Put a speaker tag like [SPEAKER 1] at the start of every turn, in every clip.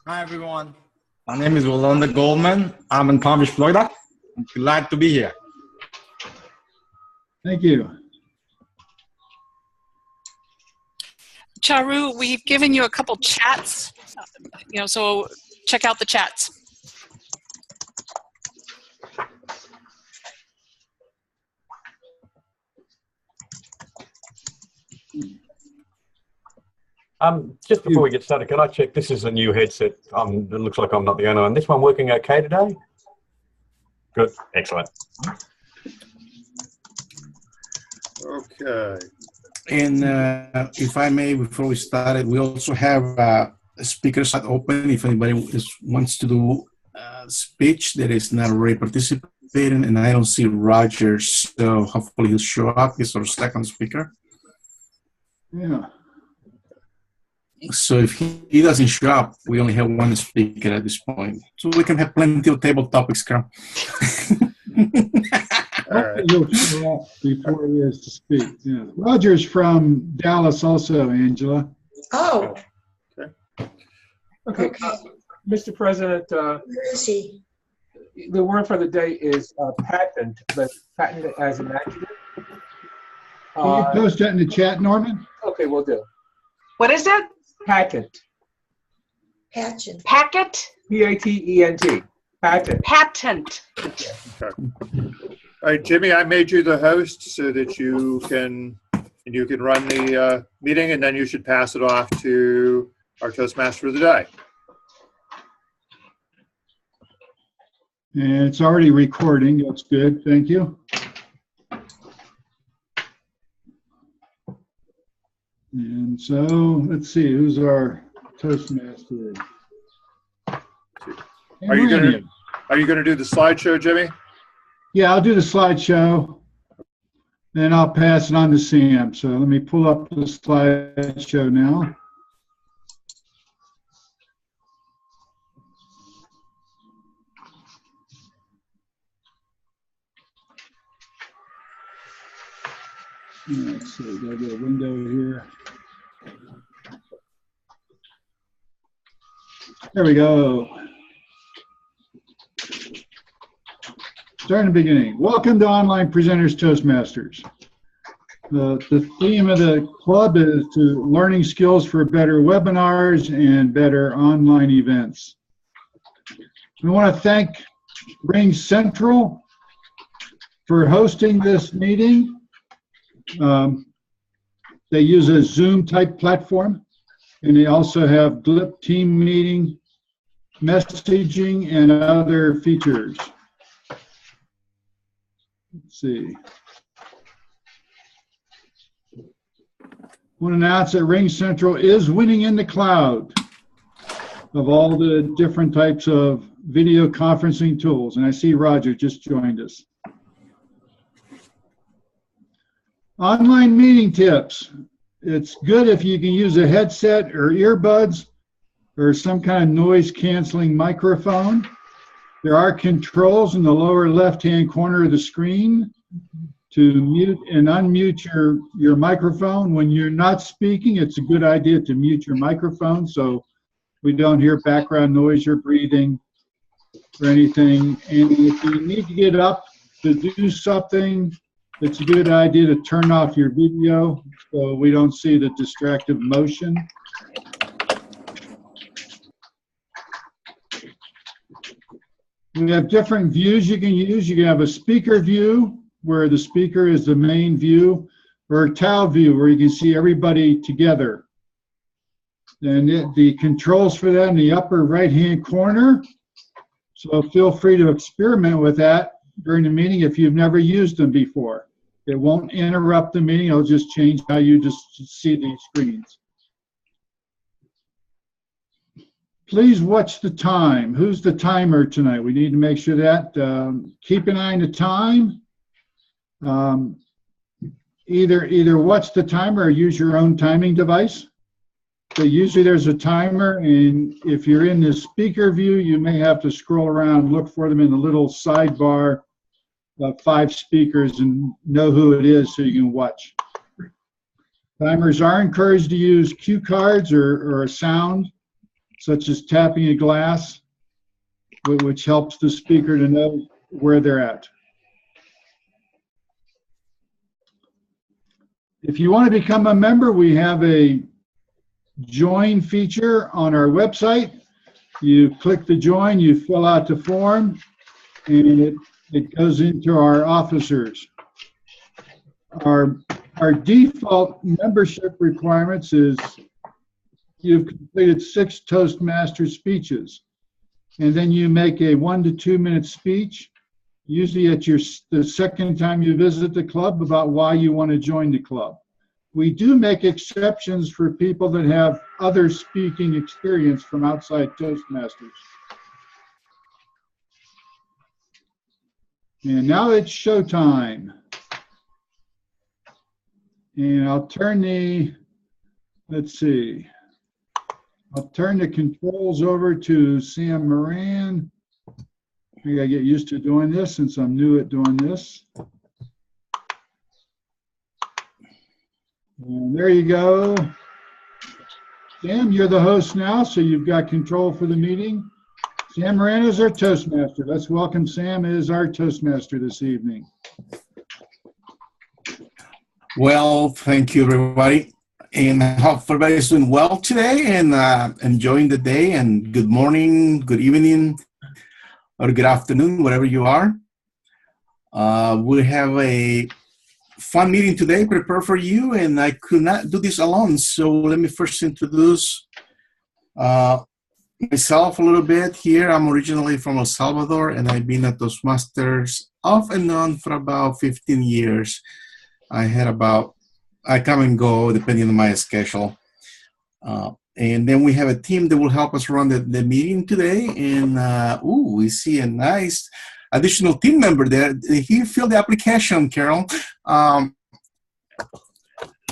[SPEAKER 1] Hi, everyone. My name is Rolanda Goldman. I'm in Palm Beach, Florida. I'm glad to be here.
[SPEAKER 2] Thank you.
[SPEAKER 3] Charu, we've given you a couple chats, so check out the chats.
[SPEAKER 4] Just before we get started, can I check? This is a new headset. It looks like I'm not the only one. This one working okay today? Good. Excellent.
[SPEAKER 5] Okay.
[SPEAKER 6] And if I may, before we started, we also have a speaker site open. If anybody wants to do a speech that is not already participating, and I don't see Roger, so hopefully he'll show up. He's our second speaker.
[SPEAKER 2] Yeah.
[SPEAKER 6] So if he doesn't show up, we only have one speaker at this point. So we can have plenty of table topics, Carl.
[SPEAKER 5] All right.
[SPEAKER 2] He'll show up before he has to speak. Yeah. Roger's from Dallas also, Angela.
[SPEAKER 7] Oh.
[SPEAKER 8] Okay. Mr. President,
[SPEAKER 7] Where is he?
[SPEAKER 8] the word for the day is patent, but patent as an adjective.
[SPEAKER 2] Can you post that in the chat, Norman?
[SPEAKER 8] Okay, we'll do.
[SPEAKER 9] What is it?
[SPEAKER 8] Patent.
[SPEAKER 7] Patent.
[SPEAKER 9] Packet?
[SPEAKER 8] P-A-T-E-N-T. Patent.
[SPEAKER 9] Patent.
[SPEAKER 5] Okay. All right, Jimmy, I made you the host so that you can run the meeting, and then you should pass it off to our Toastmaster of the day.
[SPEAKER 2] And it's already recording. That's good. Thank you. And so let's see, who's our Toastmaster?
[SPEAKER 5] Are you gonna do the slideshow, Jimmy?
[SPEAKER 2] Yeah, I'll do the slideshow. Then I'll pass it on to Sam. So let me pull up the slideshow now. Let's see, gotta get a window here. There we go. Starting the beginning. Welcome to Online Presenters Toastmasters. The theme of the club is to learning skills for better webinars and better online events. We want to thank Ring Central for hosting this meeting. They use a Zoom type platform, and they also have Glip team meeting, messaging, and other features. Let's see. I want to announce that Ring Central is winning in the cloud of all the different types of video conferencing tools. And I see Roger just joined us. Online meeting tips. It's good if you can use a headset or earbuds or some kind of noise canceling microphone. There are controls in the lower left-hand corner of the screen to mute and unmute your microphone. When you're not speaking, it's a good idea to mute your microphone so we don't hear background noise or breathing or anything. And if you need to get up to do something, it's a good idea to turn off your video so we don't see the distractive motion. We have different views you can use. You can have a speaker view where the speaker is the main view, or a towel view where you can see everybody together. And the controls for that in the upper right-hand corner. So feel free to experiment with that during the meeting if you've never used them before. It won't interrupt the meeting. It'll just change how you just see these screens. Please watch the time. Who's the timer tonight? We need to make sure that. Keep an eye on the time. Either watch the timer or use your own timing device. So usually there's a timer, and if you're in the speaker view, you may have to scroll around and look for them in the little sidebar of 5 speakers and know who it is so you can watch. Timers are encouraged to use cue cards or a sound such as tapping a glass, which helps the speaker to know where they're at. If you want to become a member, we have a join feature on our website. You click the join, you fill out the form, and it goes into our officers. Our default membership requirements is you've completed 6 Toastmasters speeches, and then you make a 1 to 2 minute speech, usually at the second time you visit the club, about why you want to join the club. We do make exceptions for people that have other speaking experience from outside Toastmasters. And now it's showtime. And I'll turn the, let's see, I'll turn the controls over to Sam Moran. I gotta get used to doing this since I'm new at doing this. And there you go. Sam, you're the host now, so you've got control for the meeting. Sam Moran is our Toastmaster. Let's welcome Sam as our Toastmaster this evening.
[SPEAKER 6] Well, thank you, everybody. And I hope everybody's doing well today and enjoying the day. And good morning, good evening, or good afternoon, wherever you are. We have a fun meeting today prepared for you, and I could not do this alone. So let me first introduce myself a little bit here. I'm originally from El Salvador, and I've been at Toastmasters off and on for about 15 years. I come and go depending on my schedule. And then we have a team that will help us run the meeting today. And we see a nice additional team member there. He filled the application, Carol.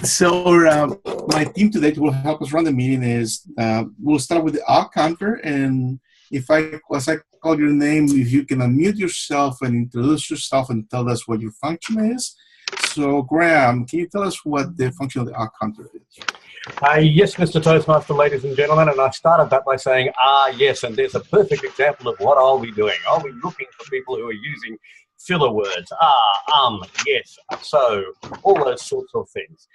[SPEAKER 6] So my team today will help us run the meeting is, we'll start with the all counter. And as I call your name, if you can unmute yourself and introduce yourself and tell us what your function is. So Graham, can you tell us what the function of the all counter is?
[SPEAKER 4] Yes, Mr. Toastmaster, ladies and gentlemen, and I started that by saying, yes, and there's a perfect example of what I'll be doing. I'll be looking for people who are using filler words, yes, so, all those sorts of things.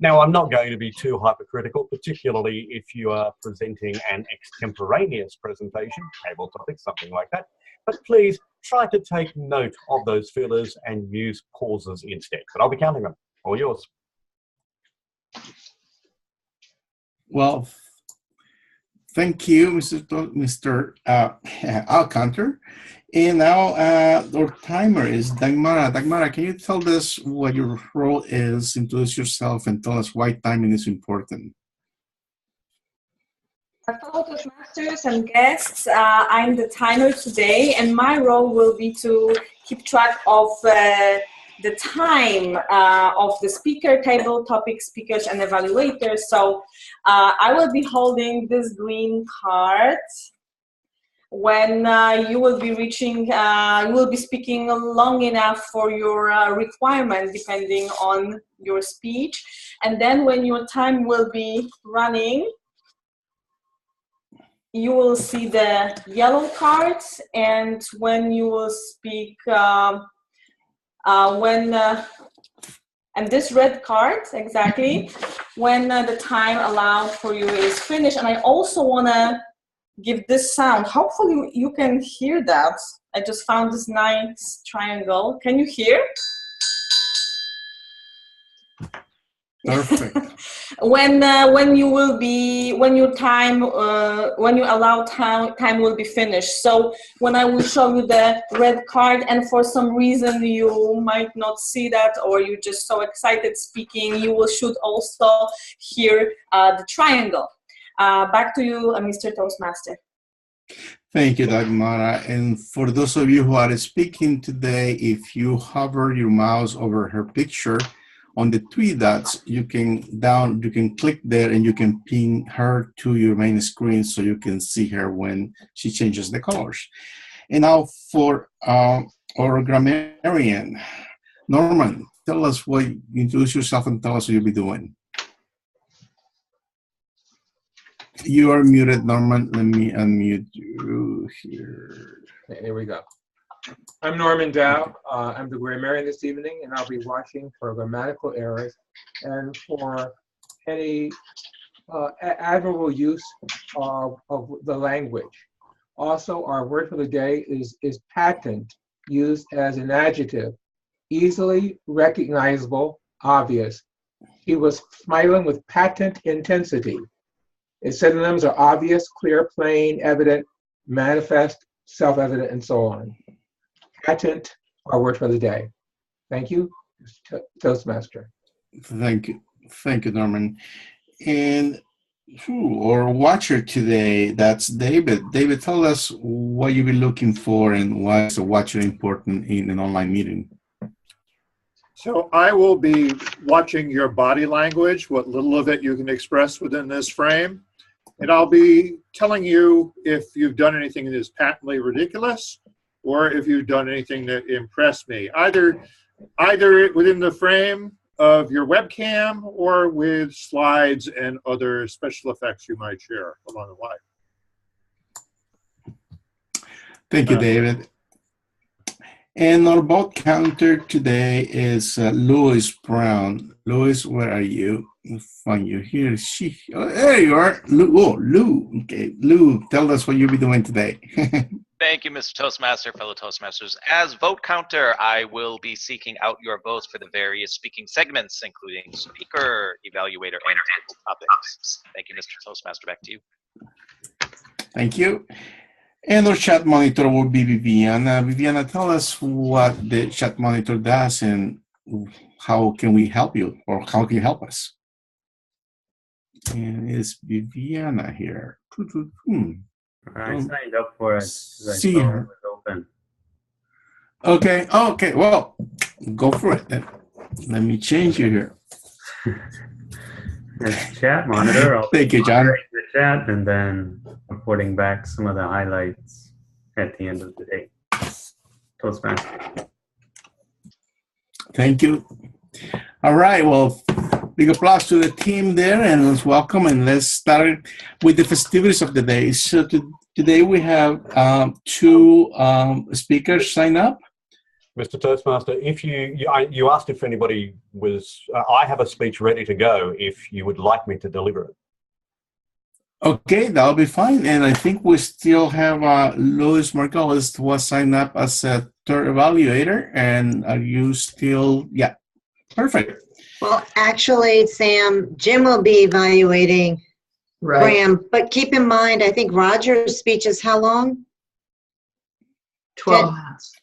[SPEAKER 4] Now, I'm not going to be too hypercritical, particularly if you are presenting an extemporaneous presentation, table topics, something like that. But please try to take note of those fillers and use pauses instead. But I'll be counting them. All yours.
[SPEAKER 6] Well, thank you, Mr. Alcanter. And now our timer is Dagmara. Dagmara, can you tell us what your role is, introduce yourself, and tell us why timing is important?
[SPEAKER 10] Fellow Toastmasters and guests, I'm the timer today, and my role will be to keep track of the time of the speaker, table, topic, speakers, and evaluators. So I will be holding this green card when you will be reaching, you will be speaking long enough for your requirement, depending on your speech. And then when your time will be running, you will see the yellow cards, and when you will speak, and this red card, exactly, when the time allowed for you is finished. And I also want to give this sound. Hopefully you can hear that. I just found this nice triangle. Can you hear?
[SPEAKER 6] Perfect.
[SPEAKER 10] when you will be, when your time, when you allow time will be finished. So when I will show you the red card, and for some reason you might not see that, or you're just so excited speaking, you should also hear the triangle. Back to you, Mr. Toastmaster.
[SPEAKER 6] Thank you, Dagmara. And for those of you who are speaking today, if you hover your mouse over her picture, on the 3 dots, you can click there and you can ping her to your main screen so you can see her when she changes the colors. And now for our grammarian, Norman, tell us introduce yourself and tell us what you'll be doing. You are muted, Norman. Let me unmute you here.
[SPEAKER 8] Okay, here we go. I'm Norman Dow. I'm the grammarian this evening, and I'll be watching for grammatical errors and for any admirable use of the language. Also, our word for the day is patent, used as an adjective. Easily recognizable, obvious. He was smiling with patent intensity. Its synonyms are obvious, clear, plain, evident, manifest, self-evident, and so on. Patent, our word for the day. Thank you, Toastmaster.
[SPEAKER 6] Thank you. Thank you, Norman. And our watcher today, that's David. David, tell us what you've been looking for and why is a watcher important in an online meeting.
[SPEAKER 5] So I will be watching your body language, what little of it you can express within this frame. And I'll be telling you if you've done anything that is patently ridiculous or if you've done anything that impressed me, either within the frame of your webcam or with slides and other special effects you might share along the way.
[SPEAKER 6] Thank you, David. And our vote counter today is Louis Brown. Louis, where are you? I'll find you here. Oh, there you are. Lou. Okay, Lou, tell us what you'll be doing today.
[SPEAKER 11] Thank you, Mr. Toastmaster, fellow Toastmasters. As vote counter, I will be seeking out your votes for the various speaking segments, including speaker, evaluator, and table topics. Thank you, Mr. Toastmaster. Back to you.
[SPEAKER 6] Thank you. And our chat monitor will be Viviana. Viviana, tell us what the chat monitor does and how can we help you, or how can you help us? And it's Viviana here.
[SPEAKER 12] I signed up for it.
[SPEAKER 6] See her.
[SPEAKER 12] It was open.
[SPEAKER 6] Okay. Okay. Well, go for it then. Let me change you here.
[SPEAKER 12] It's chat monitor. I'll
[SPEAKER 6] Thank you, John.
[SPEAKER 12] the chat and then reporting back some of the highlights at the end of the day. Toastmaster.
[SPEAKER 6] Thank you. All right. Well, big applause to the team there, and let's welcome and let's start with the festivities of the day. So today we have two speakers sign up.
[SPEAKER 4] Mr. Toastmaster, if you asked if anybody was, I have a speech ready to go if you would like me to deliver it.
[SPEAKER 6] Okay, that'll be fine. And I think we still have Luis Margolis was signed up as a third evaluator. And are you still, yeah, perfect.
[SPEAKER 13] Well, actually, Sam, Jim will be evaluating Graham, but keep in mind, I think Roger's speech is how long?
[SPEAKER 9] 12 minutes.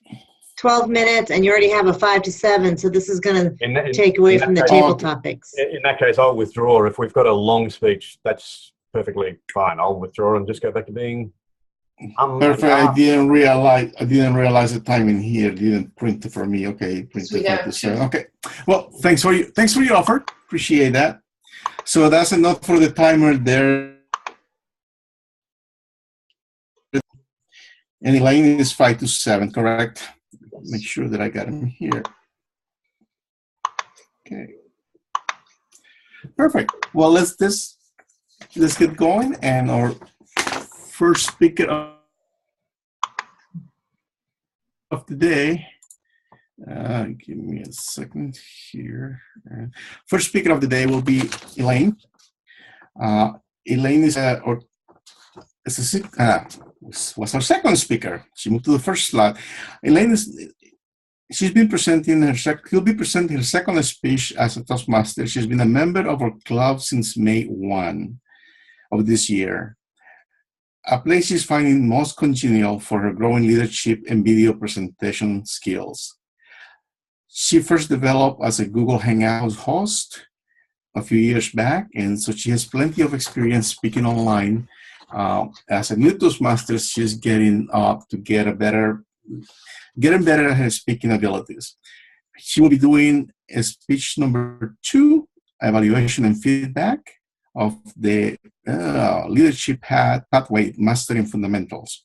[SPEAKER 13] 12 minutes, and you already have a 5 to 7, so this is going to take away from the table topics.
[SPEAKER 4] In that case, I'll withdraw. If we've got a long speech, that's perfectly fine. I'll withdraw and just go back to being
[SPEAKER 6] perfect. I didn't realize the timing here. It didn't print it for me. Okay, printed 5 to 7. Okay. Well, thanks for your offer. Appreciate that. So that's enough for the timer there. And Elaine is 5 to 7, correct? Make sure that I got him here. Okay. Perfect. Well, let's get going. And our first speaker of the day. Give me a second here. First speaker of the day will be Elaine. Elaine was our second speaker. She moved to the first slot. Elaine she'll be presenting her second speech as a Toastmaster. She's been a member of our club since May 1 of this year. A place she's finding most congenial for her growing leadership and video presentation skills. She first developed as a Google Hangouts host a few years back, and so she has plenty of experience speaking online. As a new Toastmaster, she's getting up to getting better at her speaking abilities. She will be doing a speech number 2, evaluation and feedback of the leadership pathway, mastering fundamentals.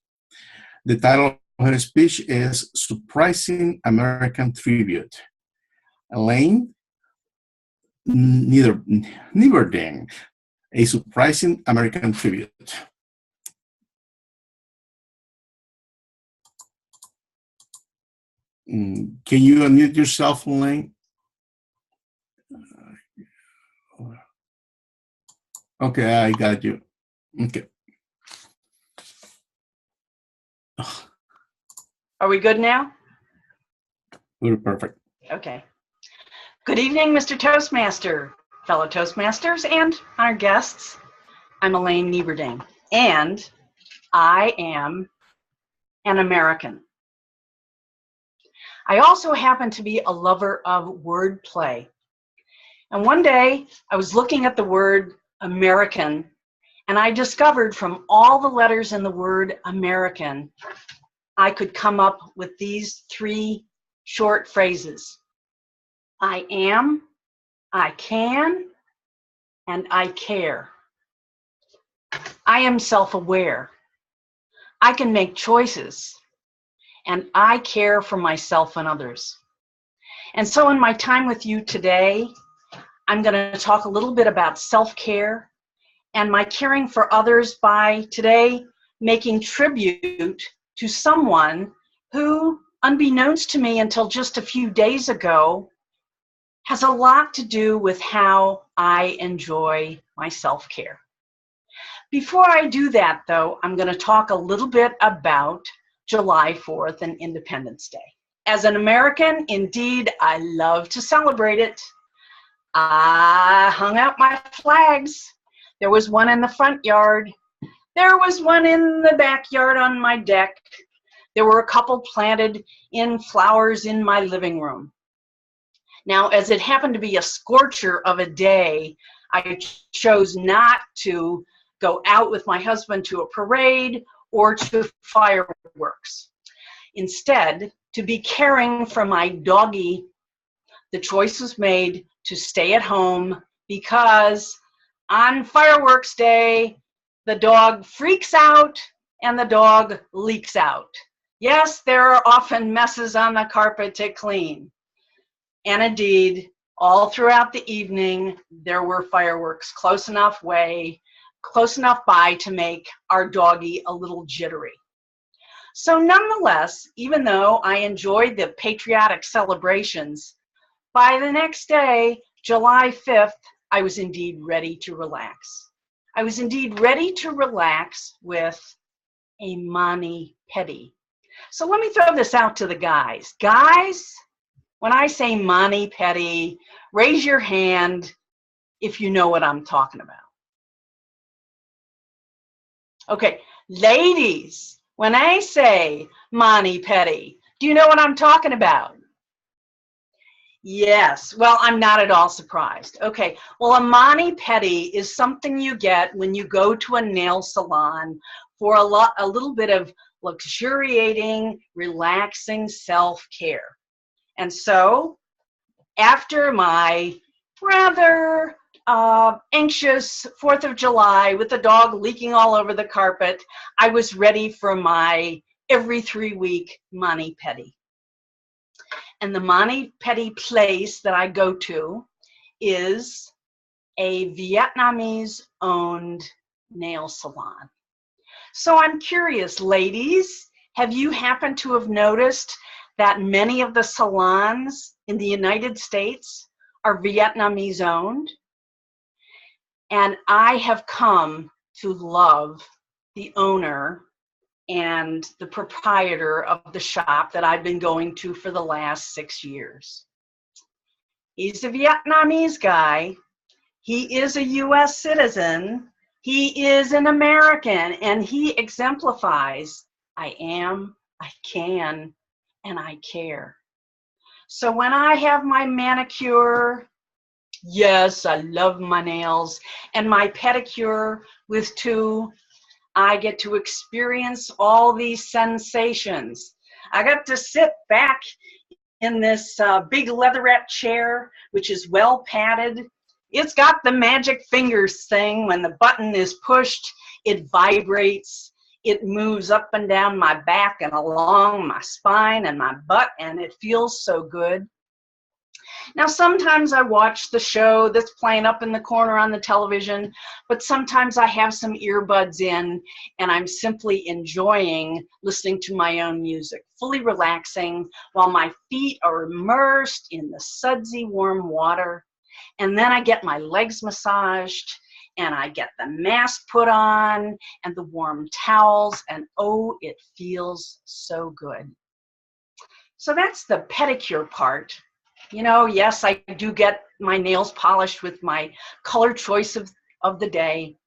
[SPEAKER 6] The title of her speech is Surprising American Tribute. Elaine Nieverding A surprising American tribute. Can you unmute yourself, Elaine? Okay, I got you. Okay.
[SPEAKER 9] Are we good now?
[SPEAKER 6] We're perfect.
[SPEAKER 9] Okay. Good evening, Mr. Toastmaster, fellow Toastmasters, and our guests. I'm Elaine Nieberding, and I am an American. I also happen to be a lover of wordplay. And one day, I was looking at the word American, and I discovered from all the letters in the word American, I could come up with these 3 short phrases. I am, I can, and I care. I am self-aware. I can make choices, and I care for myself and others. And so in my time with you today, I'm going to talk a little bit about self-care and my caring for others by today making tribute to someone who, unbeknownst to me until just a few days ago, has a lot to do with how I enjoy my self-care. Before I do that, though, I'm going to talk a little bit about July 4th and Independence Day. As an American, indeed, I love to celebrate it. I hung out my flags. There was one in the front yard. There was one in the backyard on my deck. There were a couple planted in flowers in my living room. Now, as it happened to be a scorcher of a day, I chose not to go out with my husband to a parade or to fireworks. Instead, to be caring for my doggie, the choice was made to stay at home because on fireworks day, the dog freaks out and the dog leaks out. Yes, there are often messes on the carpet to clean. And indeed, all throughout the evening, there were fireworks close enough by to make our doggie a little jittery. So nonetheless, even though I enjoyed the patriotic celebrations, by the next day, July 5th, I was indeed ready to relax. I was indeed ready to relax with a mani-pedi. So let me throw this out to the guys. Guys, when I say mani-pedi, raise your hand if you know what I'm talking about. Okay, ladies, when I say mani-pedi, do you know what I'm talking about? Yes, well, I'm not at all surprised. Okay, well, a mani-pedi is something you get when you go to a nail salon for a little bit of luxuriating, relaxing self-care. And so, after my rather anxious 4th of July with the dog leaking all over the carpet, I was ready for my every 3-week mani-pedi. And the mani-pedi place that I go to is a Vietnamese-owned nail salon. So I'm curious, ladies, have you happened to have noticed that many of the salons in the United States are Vietnamese-owned? And I have come to love the owner and the proprietor of the shop that I've been going to for the last 6 years. He's a Vietnamese guy. He is a US citizen. He is an American, and he exemplifies, I am, I can, and I care. So when I have my manicure, yes, I love my nails, and my pedicure with 2, I get to experience all these sensations. I got to sit back in this big leatherette chair, which is well padded. It's got the magic fingers thing. When the button is pushed, it vibrates. It moves up and down my back and along my spine and my butt, and it feels so good. Now, sometimes I watch the show that's playing up in the corner on the television, but sometimes I have some earbuds in and I'm simply enjoying listening to my own music, fully relaxing while my feet are immersed in the sudsy warm water. And then I get my legs massaged and I get the mask put on and the warm towels, and oh, it feels so good. So that's the pedicure part. You know, yes, I do get my nails polished with my color choice of the day.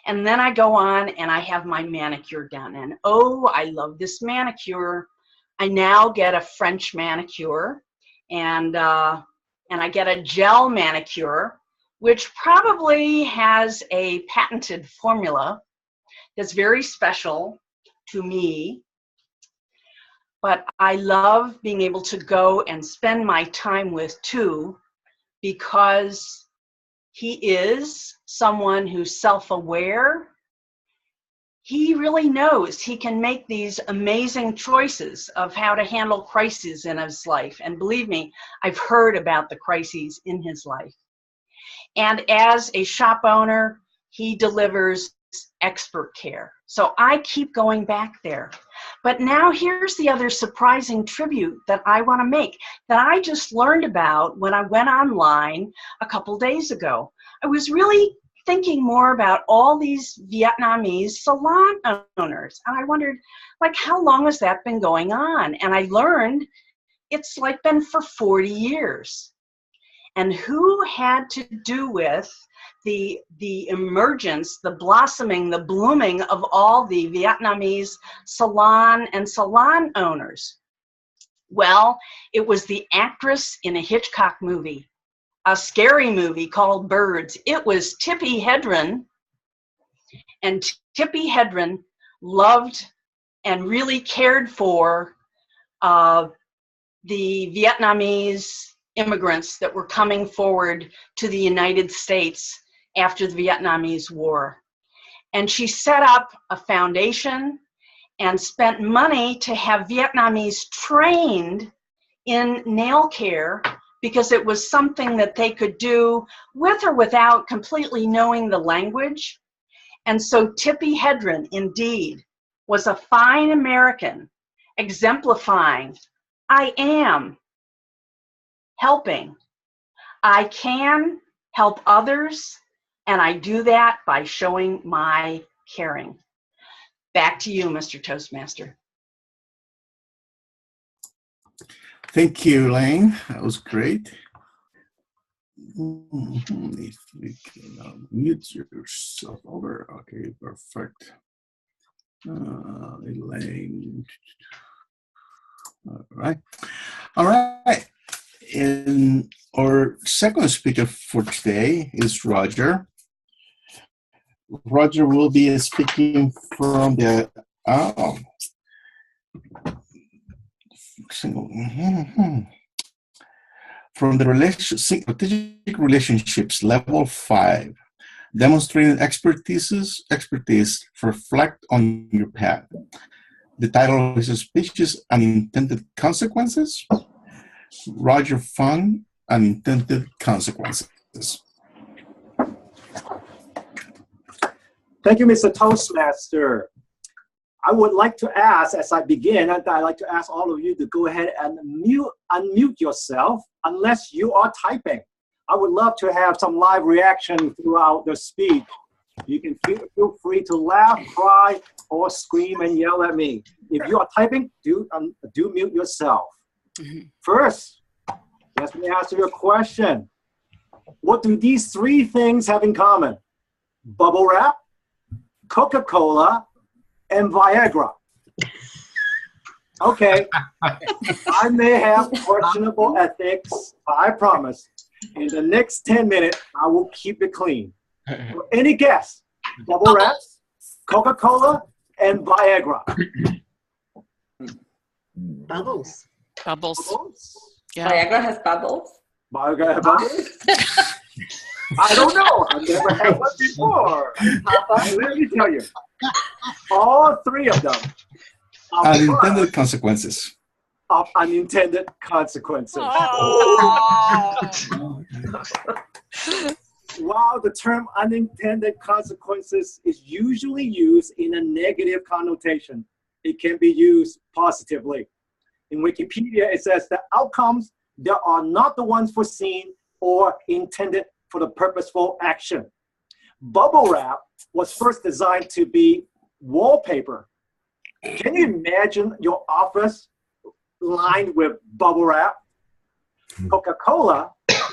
[SPEAKER 9] And then I go on and I have my manicure done. And oh, I love this manicure. I now get a French manicure, and I get a gel manicure, which probably has a patented formula that's very special to me. But I love being able to go and spend my time with Tu, because he is someone who's self-aware. He really knows he can make these amazing choices of how to handle crises in his life. And believe me, I've heard about the crises in his life. And as a shop owner, he delivers expert care. So I keep going back there. But now here's the other surprising tribute that I want to make, that I just learned about when I went online a couple days ago. I was really thinking more about all these Vietnamese salon owners. And I wondered, like, how long has that been going on? And I learned it's like been for 40 years. And who had to do with the emergence, the blossoming, the blooming of all the Vietnamese salon owners? Well, it was the actress in a Hitchcock movie, a scary movie called Birds. It was Tippi Hedren, and Tippi Hedren loved and really cared for the Vietnamese immigrants that were coming forward to the United States after the Vietnamese War. And she set up a foundation and spent money to have Vietnamese trained in nail care, because it was something that they could do with or without completely knowing the language. And so Tippi Hedren, indeed, was a fine American exemplifying, I am helping. I can help others, and I do that by showing my caring. Back to you, Mr. Toastmaster.
[SPEAKER 6] Thank you, Elaine. That was great. If we can mute yourself over. Okay, perfect. Elaine. All right. All right. And our second speaker for today is Roger. Roger will be speaking from the strategic relationships level 5, demonstrating expertise. Reflect on your path. The title of his speech is Unintended Consequences. Roger Fung, Unintended Consequences.
[SPEAKER 14] Thank you, Mr. Toastmaster. I would like to ask, as I begin, I'd like to ask all of you to go ahead and unmute yourself unless you are typing. I would love to have some live reaction throughout the speech. You can feel free to laugh, cry, or scream and yell at me. If you are typing, do mute yourself. First, let me ask you a question. What do these three things have in common? Bubble wrap, Coca-Cola, and Viagra. Okay, I may have questionable ethics, but I promise in the next 10 minutes, I will keep it clean. So any guess? Bubble wrap, Coca-Cola, and Viagra.
[SPEAKER 7] Bubbles.
[SPEAKER 3] Bubbles. Yeah.
[SPEAKER 10] Viagra has bubbles.
[SPEAKER 14] Viagra has bubbles? I don't know. I've never had one before. Let me tell you. All three of them.
[SPEAKER 6] Unintended consequences.
[SPEAKER 14] of unintended consequences. While the term unintended consequences is usually used in a negative connotation, it can be used positively. In Wikipedia, it says the outcomes that are not the ones foreseen or intended for the purposeful action. Bubble wrap was first designed to be wallpaper. Can you imagine your office lined with bubble wrap? Coca-Cola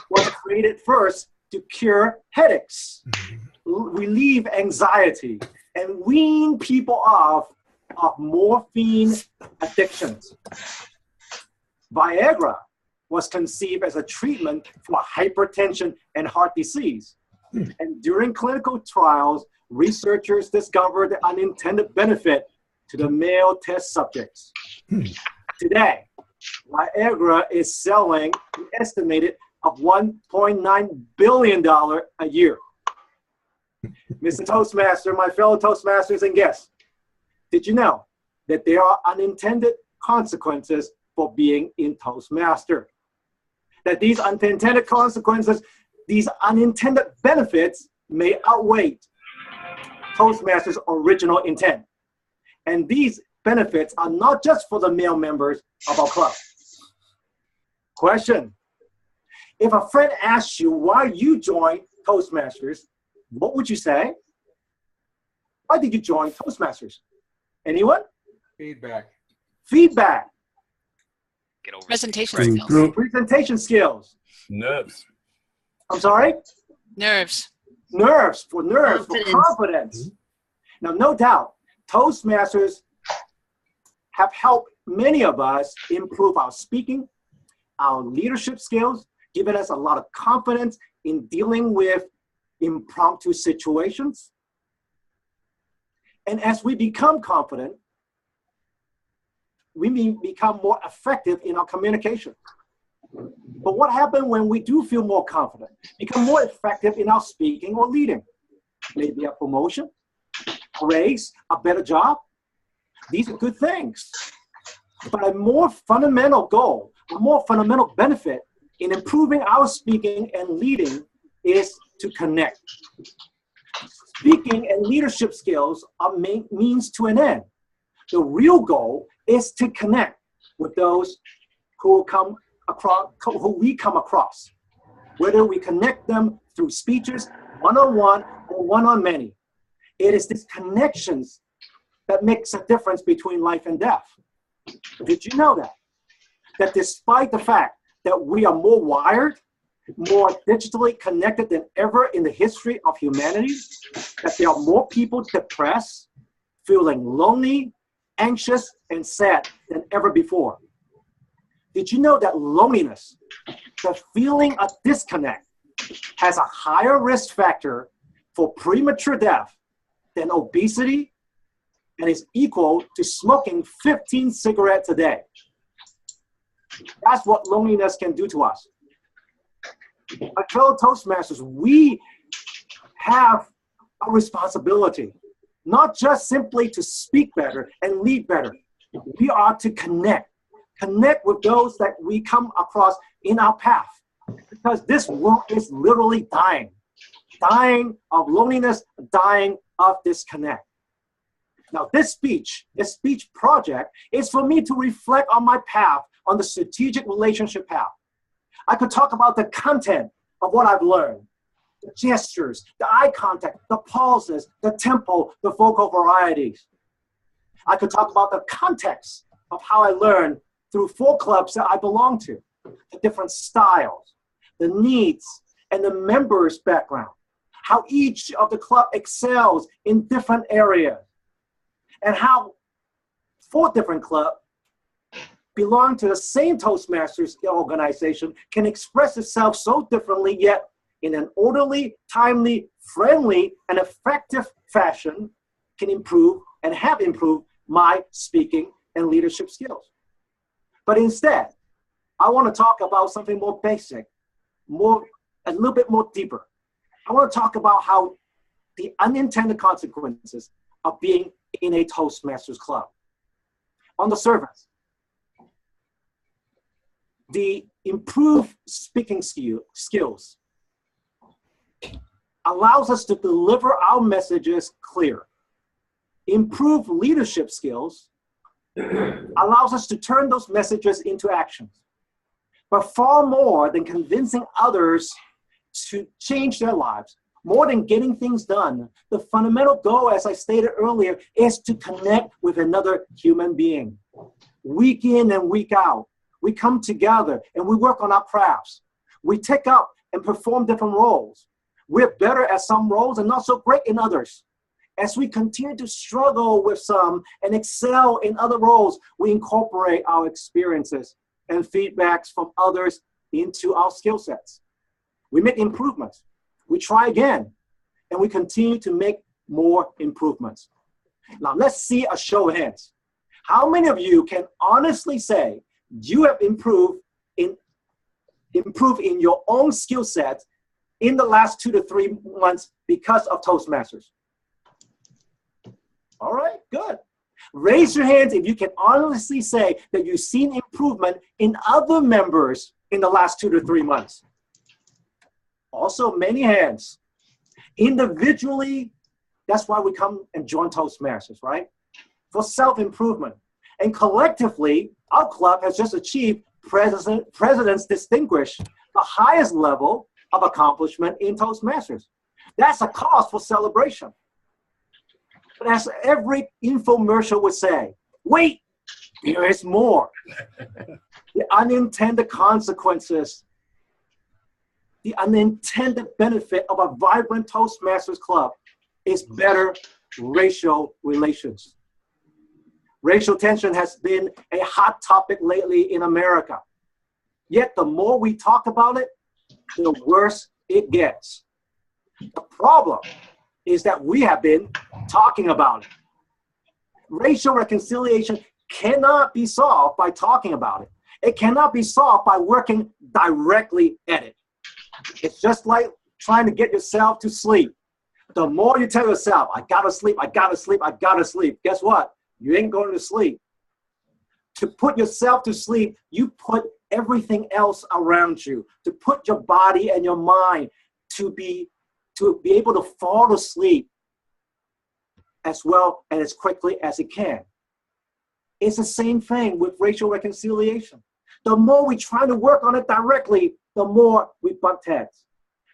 [SPEAKER 14] was created first to cure headaches, relieve anxiety, and wean people off of morphine addictions. Viagra was conceived as a treatment for hypertension and heart disease. And during clinical trials, researchers discovered the unintended benefit to the male test subjects. Today, Viagra is selling an estimated of $1.9 billion a year. Mr. Toastmaster, my fellow Toastmasters and guests, did you know that there are unintended consequences for being in Toastmaster? That these unintended consequences, these unintended benefits may outweigh Toastmasters' original intent. And these benefits are not just for the male members of our club. Question: if a friend asks you why you joined Toastmasters, what would you say? Why did you join Toastmasters? Anyone?
[SPEAKER 8] Feedback.
[SPEAKER 14] Feedback.
[SPEAKER 11] Get over
[SPEAKER 3] Presentation
[SPEAKER 11] it.
[SPEAKER 3] skills.
[SPEAKER 14] Presentation skills.
[SPEAKER 4] Nerves.
[SPEAKER 14] I'm sorry?
[SPEAKER 3] Nerves.
[SPEAKER 14] Nerves, for confidence.
[SPEAKER 13] Confidence.
[SPEAKER 14] Now, no doubt, Toastmasters have helped many of us improve our speaking, our leadership skills, given us a lot of confidence in dealing with impromptu situations. And as we become confident, we become more effective in our communication. But what happens when we do feel more confident, become more effective in our speaking or leading? Maybe a promotion, a raise, a better job. These are good things. But a more fundamental goal, a more fundamental benefit in improving our speaking and leading is to connect. Speaking and leadership skills are means to an end. The real goal is to connect with those who we come across, whether we connect them through speeches, one-on-one or one-on-many. It is these connections that makes a difference between life and death. Did you know that? That despite the fact that we are more wired, more digitally connected than ever in the history of humanity, that there are more people depressed, feeling lonely, anxious, and sad than ever before. Did you know that loneliness, the feeling of disconnect, has a higher risk factor for premature death than obesity and is equal to smoking 15 cigarettes a day? That's what loneliness can do to us. My fellow Toastmasters, we have a responsibility, not just simply to speak better and lead better. We are to connect with those that we come across in our path, because this world is literally dying of loneliness, dying of disconnect. Now, this speech project is for me to reflect on my path, on the strategic relationship path. I could talk about the content of what I've learned, the gestures, the eye contact, the pauses, the tempo, the vocal varieties. I could talk about the context of how I learned through 4 clubs that I belong to, the different styles, the needs, and the members' background, how each of the club excels in different areas, and how 4 different clubs belong to the same Toastmasters organization can express itself so differently, yet in an orderly, timely, friendly, and effective fashion can improve and have improved my speaking and leadership skills. But instead, I want to talk about something more basic, a little bit more deeper. I want to talk about how the unintended consequences of being in a Toastmasters club. On the surface, the improved speaking skills allows us to deliver our messages clear. Improved leadership skills allows us to turn those messages into actions. But far more than convincing others to change their lives, more than getting things done, the fundamental goal, as I stated earlier, is to connect with another human being. Week in and week out, we come together and we work on our crafts. We take up and perform different roles. We're better at some roles and not so great in others. As we continue to struggle with some and excel in other roles, we incorporate our experiences and feedbacks from others into our skill sets. We make improvements. We try again, and we continue to make more improvements. Now, let's see a show of hands. How many of you can honestly say you have improved in your own skill set in the last 2 to 3 months because of Toastmasters? All right, good. Raise your hands if you can honestly say that you've seen improvement in other members in the last 2 to 3 months. Also, many hands. Individually, that's why we come and join Toastmasters, right? For self-improvement. And collectively, our club has just achieved President's Distinguished, the highest level of accomplishment in Toastmasters. That's a cause for celebration. But as every infomercial would say, wait, there is more. The unintended consequences, the unintended benefit of a vibrant Toastmasters club is better racial relations. Racial tension has been a hot topic lately in America. Yet the more we talk about it, the worse it gets. The problem is that we have been talking about it. Racial reconciliation cannot be solved by talking about it. It cannot be solved by working directly at it. It's just like trying to get yourself to sleep. The more you tell yourself, I gotta sleep, I gotta sleep, I gotta sleep, guess what? You ain't going to sleep. To put yourself to sleep, you put everything else around you, to put your body and your mind to be able to fall asleep as well and as quickly as it can. It's the same thing with racial reconciliation. The more we try to work on it directly, the more we butt heads.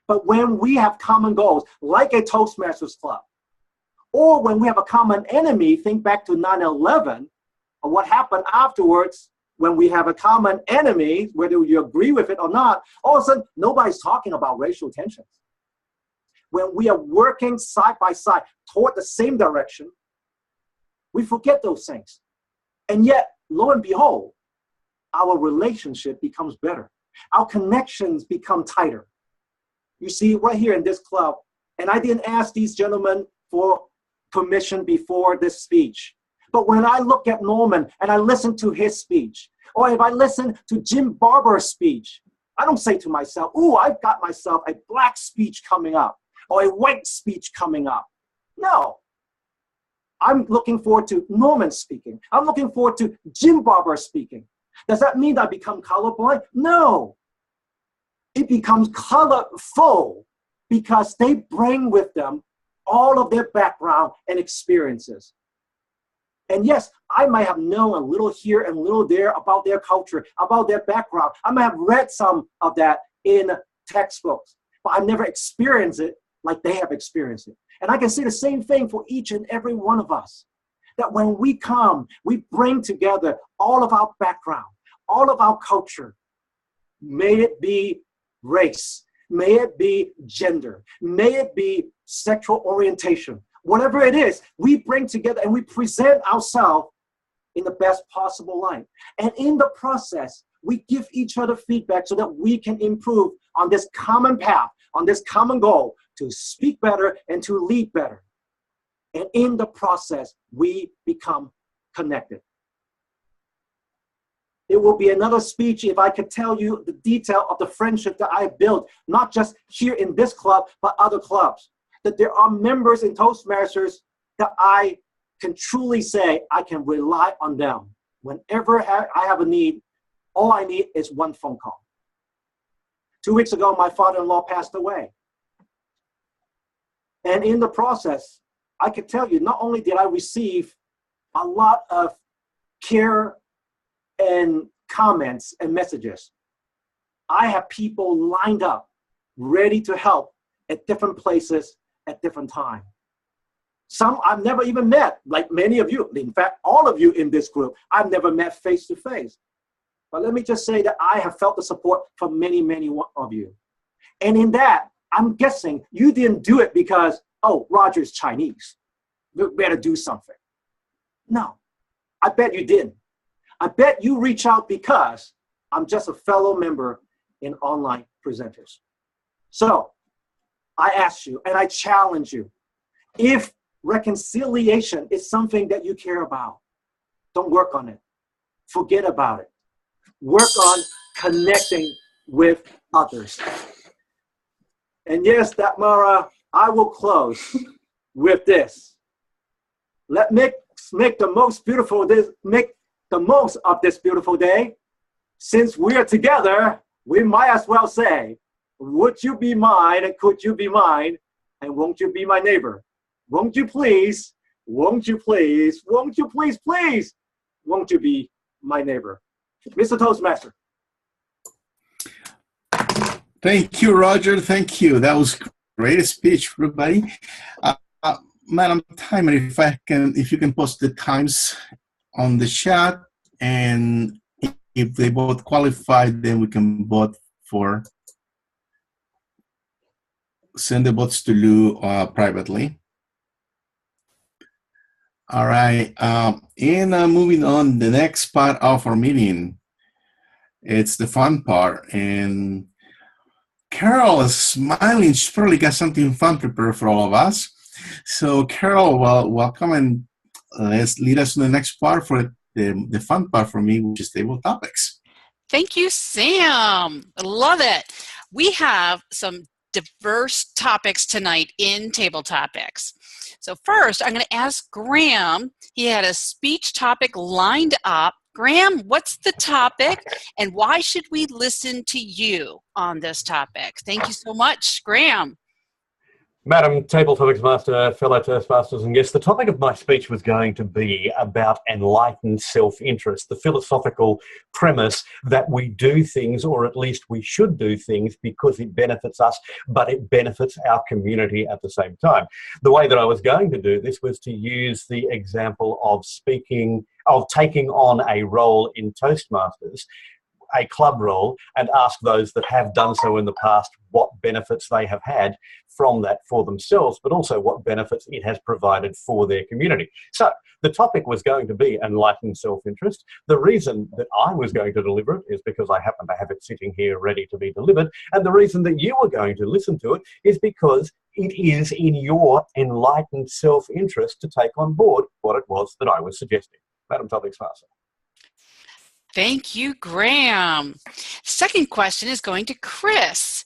[SPEAKER 14] But when we have common goals, like a Toastmasters club, or when we have a common enemy, think back to 9/11, or what happened afterwards when we have a common enemy, whether you agree with it or not, all of a sudden, nobody's talking about racial tensions. When we are working side by side toward the same direction, we forget those things. And yet, lo and behold, our relationship becomes better. Our connections become tighter. You see, right here in this club, and I didn't ask these gentlemen for permission before this speech, but when I look at Norman and I listen to his speech, or if I listen to Jim Barber's speech, I don't say to myself, ooh, I've got myself a black speech coming up, or a white speech coming up. No. I'm looking forward to Norman speaking. I'm looking forward to Jim Barber speaking. Does that mean I become colorblind? No. It becomes colorful because they bring with them all of their background and experiences. And yes, I might have known a little here and a little there about their culture, about their background. I might have read some of that in textbooks, but I've never experienced it like they have experienced it. And I can say the same thing for each and every one of us, that when we come, we bring together all of our background, all of our culture. May it be race, may it be gender, may it be sexual orientation, whatever it is, we bring together and we present ourselves in the best possible light. And in the process, we give each other feedback so that we can improve on this common path, on this common goal to speak better and to lead better. And in the process, we become connected. It will be another speech if I could tell you the detail of the friendship that I built, not just here in this club, but other clubs. That there are members in Toastmasters that I can truly say I can rely on them. Whenever I have a need, All I need is one phone call. 2 weeks ago, my father-in-law passed away. And in the process, I can tell you, not only did I receive a lot of care and comments and messages, I have people lined up, ready to help at different places at different times. Some I've never even met, like many of you. In fact, all of you in this group, I've never met face to face. But let me just say that I have felt the support from many, many of you. And in that, I'm guessing you didn't do it because, oh, Roger's Chinese. We better do something. No, I bet you didn't. I bet you reach out because I'm just a fellow member in Online Presenters. So I ask you and I challenge you, if reconciliation is something that you care about, don't work on it. Forget about it. Work on connecting with others. And yes, Dagmara, I will close with this. Let's make the most of this beautiful day. Since we are together, we might as well say, would you be mine and could you be mine? And won't you be my neighbor? Won't you please? Won't you please? Won't you please, please? Won't you be my neighbor? Mr. Toastmaster.
[SPEAKER 6] Thank you, Roger. Thank you. That was great speech, everybody. Madam Timer, if you can post the times on the chat, and if they both qualify, then we can vote for send the votes to Lou privately. All right, and moving on, the next part of our meeting, it's the fun part, and Carol is smiling. She's probably got something fun prepared for all of us. So Carol, welcome, and let's lead us to the next part for the fun part for me, which is table topics.
[SPEAKER 3] Thank you, Sam. I love it. We have some diverse topics tonight in Table Topics. So first, I'm going to ask Graham. He had a speech topic lined up. Graham, what's the topic, and why should we listen to you on this topic? Thank you so much, Graham.
[SPEAKER 4] Madam Table Topics Master, fellow Toastmasters and guests, the topic of my speech was going to be about enlightened self-interest, the philosophical premise that we do things, or at least we should do things, because it benefits us, but it benefits our community at the same time. The way that I was going to do this was to use the example of taking on a role in Toastmasters, a club role, and ask those that have done so in the past what benefits they have had from that for themselves, but also what benefits it has provided for their community. So the topic was going to be enlightened self-interest. The reason that I was going to deliver it is because I happen to have it sitting here ready to be delivered. And the reason that you are going to listen to it is because it is in your enlightened self-interest to take on board what it was that I was suggesting. Madam Topics Master.
[SPEAKER 3] Thank you, Graham. Second question is going to Chris.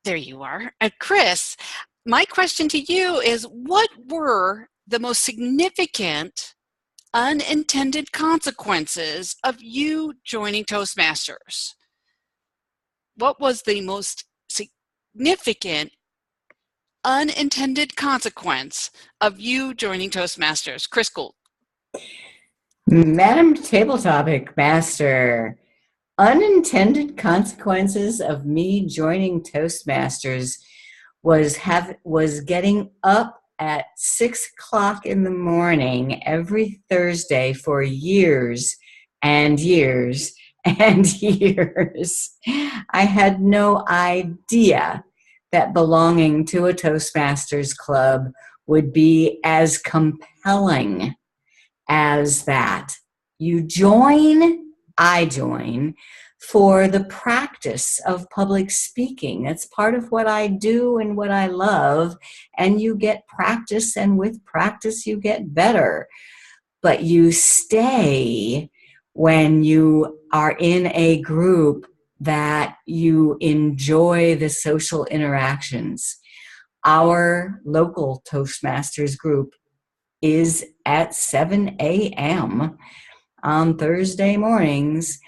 [SPEAKER 3] There you are. Chris, my question to you is, what were the most significant unintended consequences of you joining Toastmasters? What was the most significant unintended consequence of you joining Toastmasters? Chris Gould.
[SPEAKER 15] Madam Table Topic Master, unintended consequences of me joining Toastmasters was getting up at 6 o'clock in the morning every Thursday for years and years and years. I had no idea that belonging to a Toastmasters club would be as compelling as that. You join, I join, for the practice of public speaking. That's part of what I do and what I love, and you get practice, and with practice you get better. But you stay when you are in a group that you enjoy the social interactions. Our local Toastmasters group is at 7 a.m. on Thursday mornings.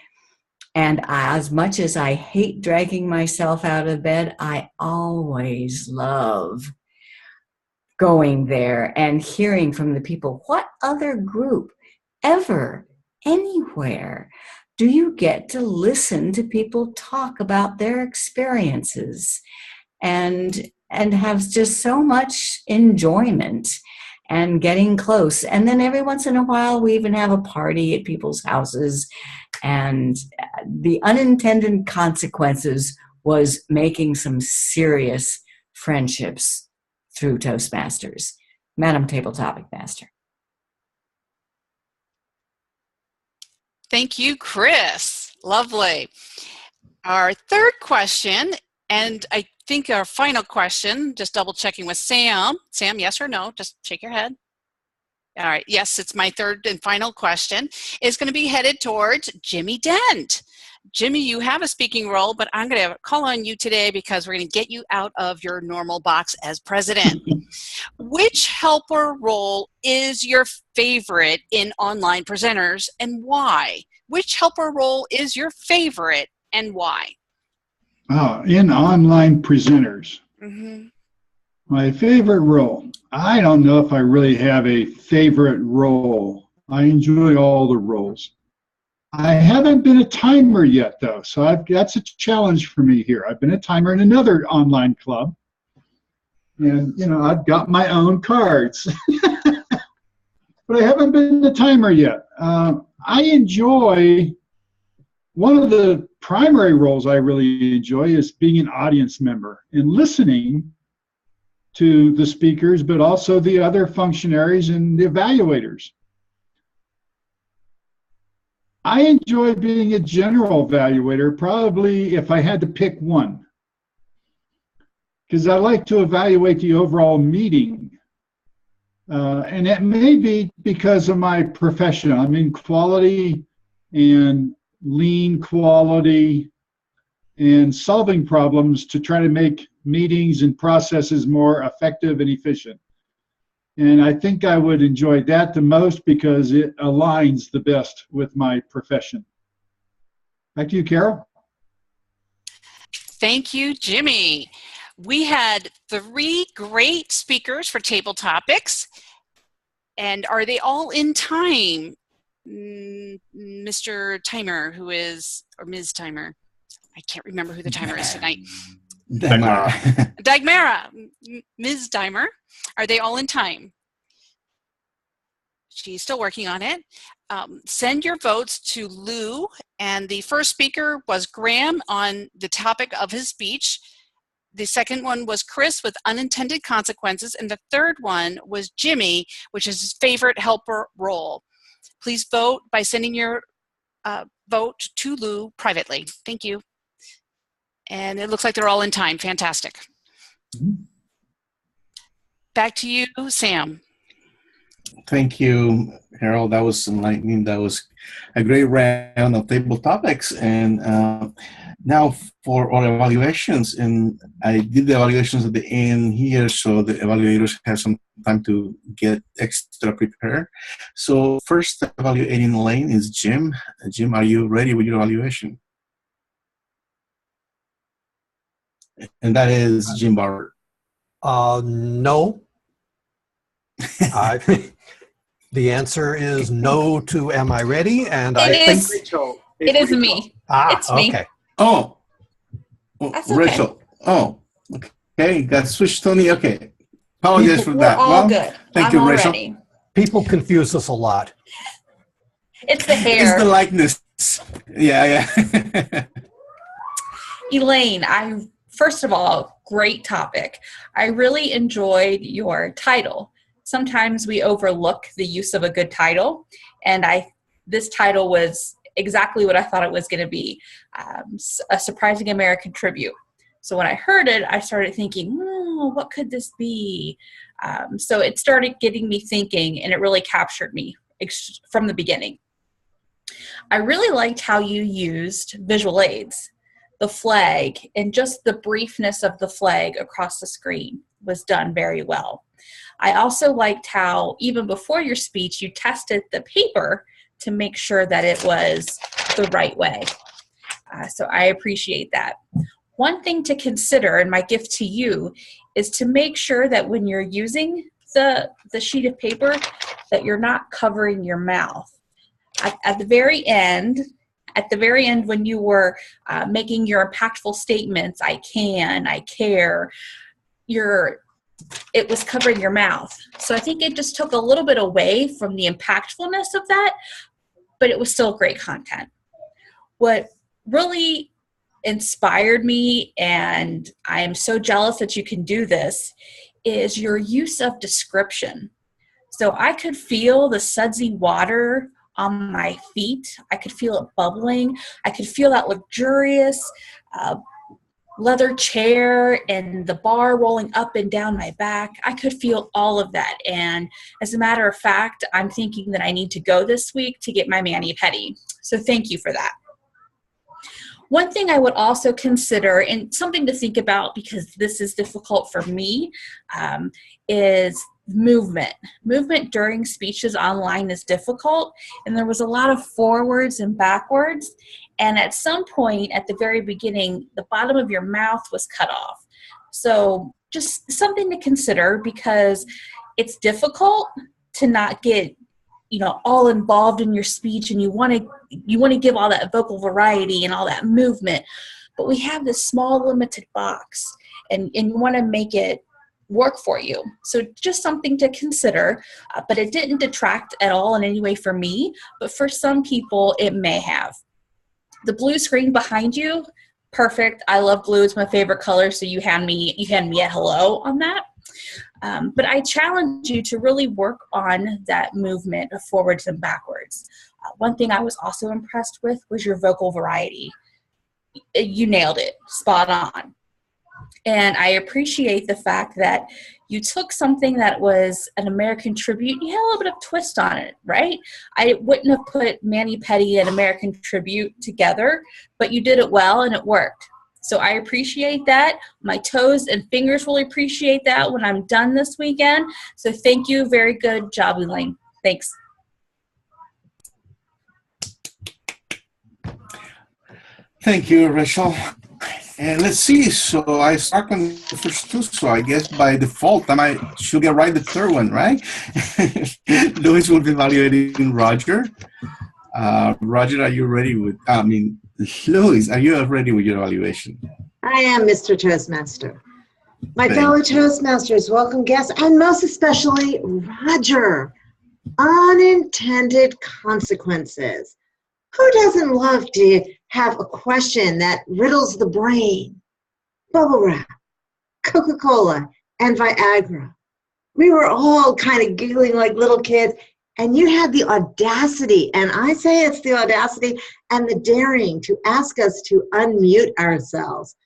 [SPEAKER 15] And as much as I hate dragging myself out of bed, I always love going there and hearing from the people. What other group ever, anywhere, do you get to listen to people talk about their experiences and have just so much enjoyment and getting close? And then every once in a while, we even have a party at people's houses. And the unintended consequences was making some serious friendships through Toastmasters. Madam Table Topic Master.
[SPEAKER 3] Thank you, Chris. Lovely. Our third question, and I think our final question, just double checking with Sam. Sam, yes or no? Just shake your head. All right, yes, it's my third and final question. Is going to be headed towards Jimmy Dent. Jimmy, you have a speaking role, but I'm going to call on you today because we're going to get you out of your normal box as president. Which helper role is your favorite in online presenters and why? Which helper role is your favorite and why?
[SPEAKER 2] In online presenters.
[SPEAKER 3] Mm-hmm.
[SPEAKER 2] My favorite role. I don't know if I really have a favorite role. I enjoy all the roles. I haven't been a timer yet, though, so that's a challenge for me here. I've been a timer in another online club, and I've got my own cards, but I haven't been a timer yet. I enjoy one of the primary roles I really enjoy is being an audience member and listening to the speakers, but also the other functionaries and the evaluators. I enjoy being a general evaluator, probably if I had to pick one, because I like to evaluate the overall meeting. And it may be because of my profession. I'm in quality and lean quality and solving problems to try to make meetings and processes more effective and efficient. And I think I would enjoy that the most because it aligns the best with my profession. Back to you, Carol.
[SPEAKER 3] Thank you, Jimmy. We had 3 great speakers for Table Topics. And are they all in time? Mr. Timer, who is, or Ms. Timer, I can't remember who the timer is tonight. Dagmara, Ms. Dimer, are they all in time? She's still working on it. Send your votes to Lou, and the first speaker was Graham on the topic of his speech. The second one was Chris with unintended consequences, and the third one was Jimmy, which is his favorite helper role. Please vote by sending your vote to Lou privately. Thank you. And it looks like they're all in time. Fantastic. Back to you, Sam.
[SPEAKER 6] Thank you, Harold. That was enlightening. That was a great round of table topics. And now for our evaluations. And I did the evaluations at the end here, so the evaluators have some time to get extra prepared. So first evaluating lane is Jim. Jim, are you ready with your evaluation? And that is Jim Barber.
[SPEAKER 16] No. The answer is no to am I ready? And I think
[SPEAKER 10] it is me. It's me.
[SPEAKER 16] Okay.
[SPEAKER 6] Oh,
[SPEAKER 10] That's okay.
[SPEAKER 6] Rachel. Oh, okay. Got switched to me. Okay. Apologize for that.
[SPEAKER 10] We're all good.
[SPEAKER 6] Thank you, Rachel.
[SPEAKER 10] Ready.
[SPEAKER 16] People confuse us a lot.
[SPEAKER 10] It's the hair.
[SPEAKER 6] It's the likeness. Yeah.
[SPEAKER 10] Elaine, first of all, great topic. I really enjoyed your title. Sometimes we overlook the use of a good title, and this title was exactly what I thought it was going to be, a surprising American tribute. So when I heard it, I started thinking, what could this be? So it started getting me thinking, and it really captured me from the beginning. I really liked how you used visual aids. The flag and just the briefness of the flag across the screen was done very well. I also liked how even before your speech, you tested the paper to make sure that it was the right way. So I appreciate that. One thing to consider, and my gift to you, is to make sure that when you're using the sheet of paper, that you're not covering your mouth. At the very end, when you were making your impactful statements, I can, I care, it was covering your mouth. So I think it just took a little bit away from the impactfulness of that, but it was still great content. What really inspired me, and I am so jealous that you can do this, is your use of description. So I could feel the sudsy water on my feet. I could feel it bubbling. I could feel that luxurious leather chair and the bar rolling up and down my back. I could feel all of that. And as a matter of fact, I'm thinking that I need to go this week to get my mani-pedi. So thank you for that. One thing I would also consider, and something to think about because this is difficult for me, is movement. Movement during speeches online is difficult, and there was a lot of forwards and backwards. And at some point at the very beginning, the bottom of your mouth was cut off. So just something to consider, because it's difficult to not get all involved in your speech, and you want to give all that vocal variety and all that movement, but we have this small limited box, and you want to make it work for you. So just something to consider, but it didn't detract at all in any way for me, but for some people it may have. The blue screen behind you, perfect. I love blue. It's my favorite color, so you hand me a hello on that. But I challenge you to really work on that movement of forwards and backwards. One thing I was also impressed with was your vocal variety. You nailed it, spot on. And I appreciate the fact that you took something that was an American tribute, you had a little bit of twist on it, right? I wouldn't have put mani-pedi and American tribute together, but you did it well and it worked. So I appreciate that. My toes and fingers will appreciate that when I'm done this weekend. So thank you. Very good job, Elaine. Thanks.
[SPEAKER 6] Thank you, Rachel. And let's see. So I start on the first two. So I guess by default, I should get right the third one, right? Louis will be evaluating Roger. Roger, are you ready with, Louis, are you ready with your evaluation?
[SPEAKER 13] I am, Mr. Toastmaster. My fellow Toastmasters, welcome guests, and most especially Roger. Unintended consequences. Who doesn't love to have a question that riddles the brain? Bubble wrap, Coca-Cola, and Viagra. We were all kind of giggling like little kids, and you had the audacity, and I say it's the audacity and the daring to ask us to unmute ourselves.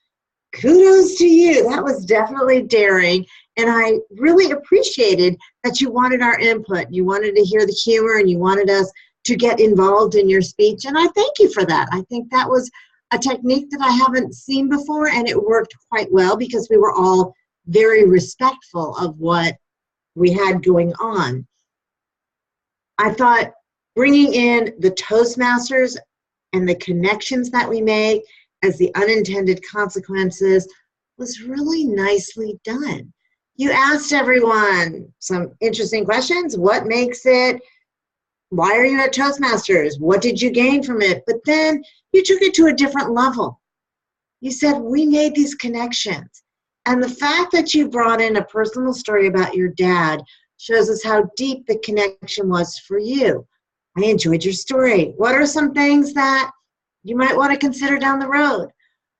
[SPEAKER 13] Kudos to you. That was definitely daring, and I really appreciated that you wanted our input. You wanted to hear the humor, and you wanted us to get involved in your speech, and I thank you for that. I think that was a technique that I haven't seen before, and it worked quite well because we were all very respectful of what we had going on. I thought bringing in the Toastmasters and the connections that we make as the unintended consequences was really nicely done. You asked everyone some interesting questions. What makes it? Why are you at Toastmasters? What did you gain from it? But then you took it to a different level. You said, we made these connections. And the fact that you brought in a personal story about your dad shows us how deep the connection was for you. I enjoyed your story. What are some things that you might want to consider down the road?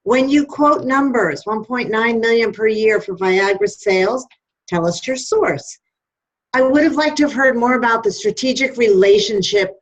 [SPEAKER 13] When you quote numbers, 1.9 million per year for Viagra sales, tell us your source. I would have liked to have heard more about the strategic relationship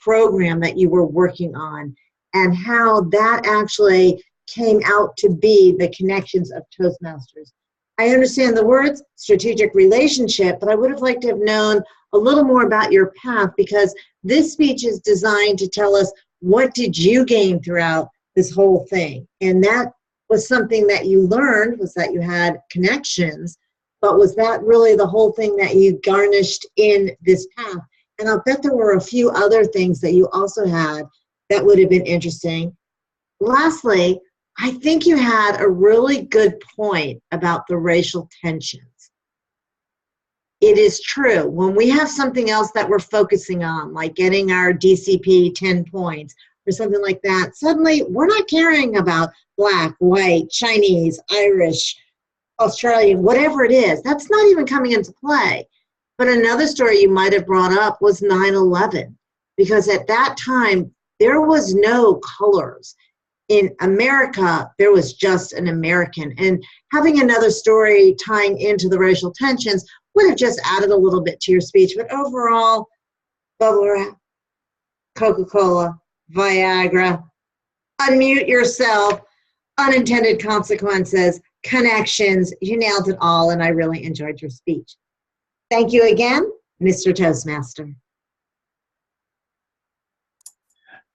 [SPEAKER 13] program that you were working on and how that actually came out to be the connections of Toastmasters. I understand the words strategic relationship, but I would have liked to have known a little more about your path, because this speech is designed to tell us what did you gain throughout this whole thing. And that was something that you learned, was that you had connections, but was that really the whole thing that you garnished in this path? And I'll bet there were a few other things that you also had that would have been interesting. Lastly, I think you had a really good point about the racial tensions. It is true. When we have something else that we're focusing on, like getting our DCP 10 points or something like that, suddenly we're not caring about Black, white, Chinese, Irish, Australian, whatever it is. That's not even coming into play. But another story you might have brought up was 9/11, because at that time, there was no colors. In America, there was just an American. And having another story tying into the racial tensions would have just added a little bit to your speech. But overall, bubble wrap, Coca-Cola, Viagra, unmute yourself, unintended consequences, connections. You nailed it all, and I really enjoyed your speech. Thank you again, Mr. Toastmaster.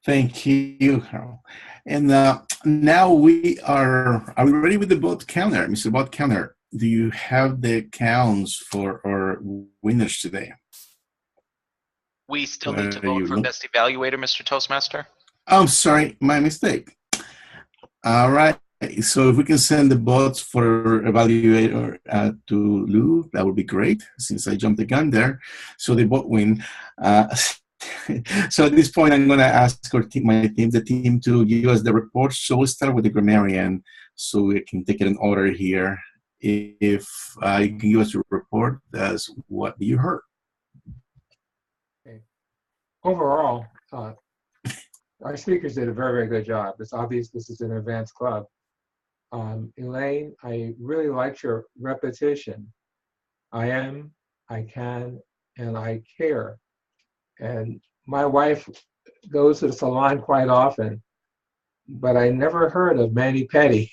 [SPEAKER 6] Thank you, Carol. And now we are we ready with the vote counter? Mr. Vote Counter, do you have the counts for our winners today?
[SPEAKER 11] We still need to vote for Best Evaluator, Mr. Toastmaster.
[SPEAKER 6] Oh, sorry, my mistake. All right. So if we can send the votes for evaluator to Lou, that would be great, since I jumped the gun there. So they both win. So at this point, I'm going to ask our team, the team, to give us the report. So we'll start with the grammarian, so we can take it in order here. If you can give us a report as what you heard.
[SPEAKER 8] Okay. Overall, our speakers did a very, very good job. It's obvious this is an advanced club. Elaine, I really liked your repetition. I am, I can, and I care. And my wife goes to the salon quite often, but I never heard of mani-pedi.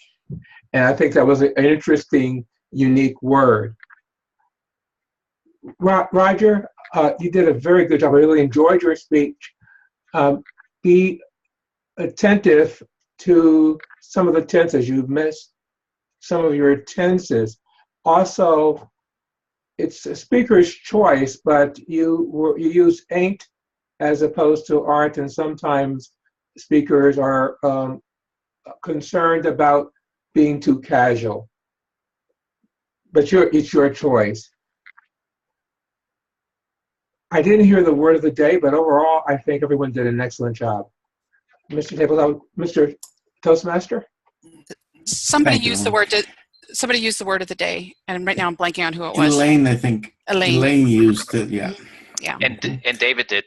[SPEAKER 8] And I think that was an interesting, unique word. Roger, you did a very good job. I really enjoyed your speech. Be attentive to some of the tenses. You've missed some of your tenses. Also, it's a speaker's choice, but you use ain't as opposed to aren't, and sometimes speakers are concerned about being too casual. But it's your choice. I didn't hear the word of the day, but overall, I think everyone did an excellent job. Mr. Toastmaster?
[SPEAKER 3] Somebody used the word of the day, and right now I'm blanking on who it was.
[SPEAKER 6] Elaine, I think. Elaine used it, yeah.
[SPEAKER 3] Yeah.
[SPEAKER 11] And David did.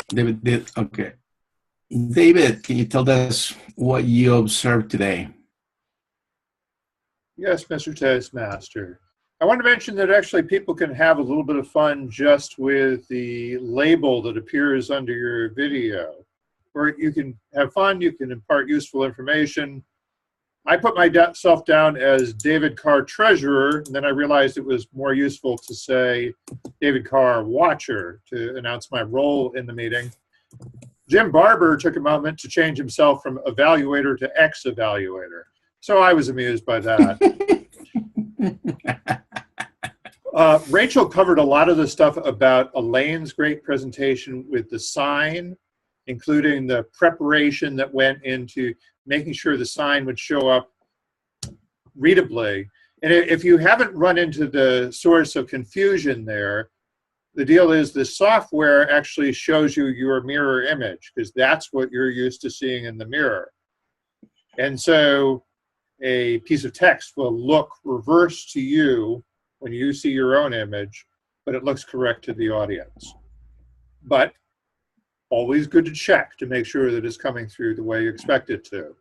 [SPEAKER 6] David did, okay. David, can you tell us what you observed today?
[SPEAKER 5] Yes, Mr. Toastmaster. I want to mention that actually people can have a little bit of fun just with the label that appears under your video. Or you can have fun, you can impart useful information. I put myself down as David Carr Treasurer, and then I realized it was more useful to say David Carr Watcher to announce my role in the meeting. Jim Barber took a moment to change himself from evaluator to ex-evaluator. So I was amused by that. Rachel covered a lot of the stuff about Elaine's great presentation with the sign, including the preparation that went into making sure the sign would show up readably. And if you haven't run into the source of confusion there, the deal is the software actually shows you your mirror image, because that's what you're used to seeing in the mirror. And so a piece of text will look reversed to you when you see your own image, but it looks correct to the audience. But always good to check to make sure that it's coming through the way you expect it to.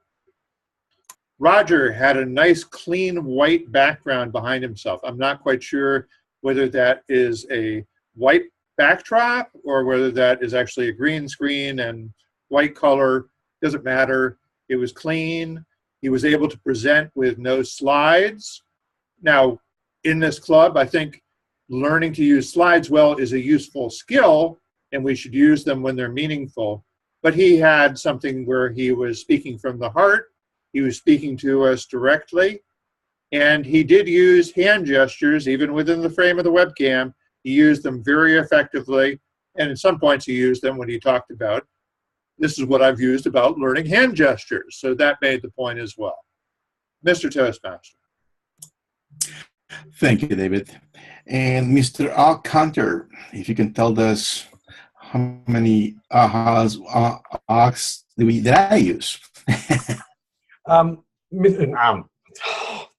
[SPEAKER 5] Roger had a nice clean white background behind himself. I'm not quite sure whether that is a white backdrop or whether that is actually a green screen and white color. Doesn't matter. It was clean. He was able to present with no slides. Now, in this club, I think learning to use slides well is a useful skill, and we should use them when they're meaningful. But he had something where he was speaking from the heart. He was speaking to us directly. And he did use hand gestures, even within the frame of the webcam. He used them very effectively. And at some points he used them when he talked about, this is what I've used about learning hand gestures. So that made the point as well. Mr. Toastmaster.
[SPEAKER 6] Thank you, David. And Mr. Al Cantor, if you can tell us how many ahas did I use?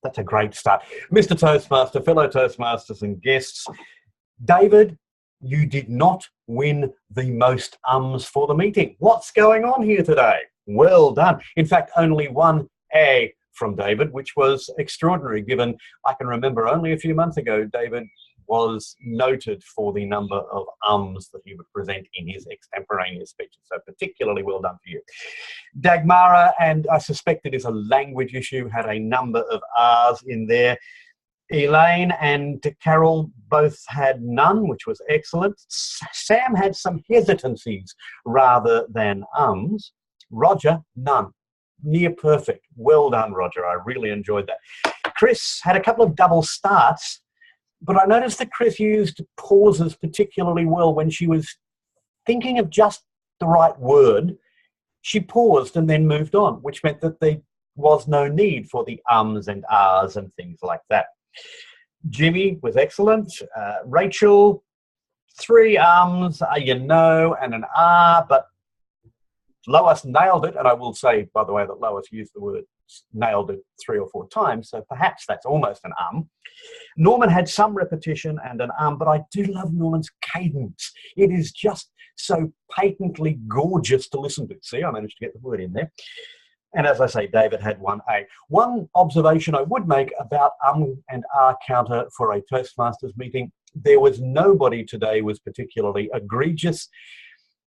[SPEAKER 4] That's a great start. Mr. Toastmaster, fellow Toastmasters and guests, David, you did not win the most ums for the meeting. What's going on here today? Well done. In fact, only one A from David, which was extraordinary, given I can remember only a few months ago, David was noted for the number of ums that he would present in his extemporaneous speeches. So particularly well done for you. Dagmara, and I suspect it is a language issue, had a number of R's in there. Elaine and Carol both had none, which was excellent. Sam had some hesitancies rather than ums. Roger, none. Near perfect. Well done, Roger. I really enjoyed that. Chris had a couple of double starts, but I noticed that Chris used pauses particularly well when she was thinking of just the right word. She paused and then moved on, which meant that there was no need for the ums and ahs and things like that. Jimmy was excellent. Rachel, 3 ums, and an ah, but Lois nailed it, and I will say, by the way, that Lois used the word nailed it 3 or 4 times, so perhaps that's almost an Norman had some repetition and an but I do love Norman's cadence. It is just so patently gorgeous to listen to. See, I managed to get the word in there. And as I say, David had 1 A. One observation I would make about and counter for a Toastmasters meeting, there was nobody today was particularly egregious.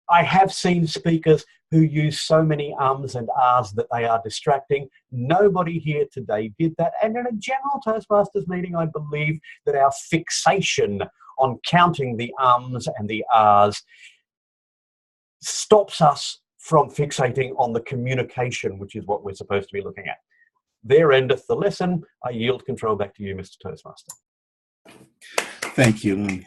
[SPEAKER 4] I have seen speakers who use so many ums and ahs that they are distracting. Nobody here today did that. And in a general Toastmasters meeting, I believe that our fixation on counting the ums and the ahs stops us from fixating on the communication, which is what we're supposed to be looking at. There endeth the lesson. I yield control back to you, Mr. Toastmaster.
[SPEAKER 6] Thank you.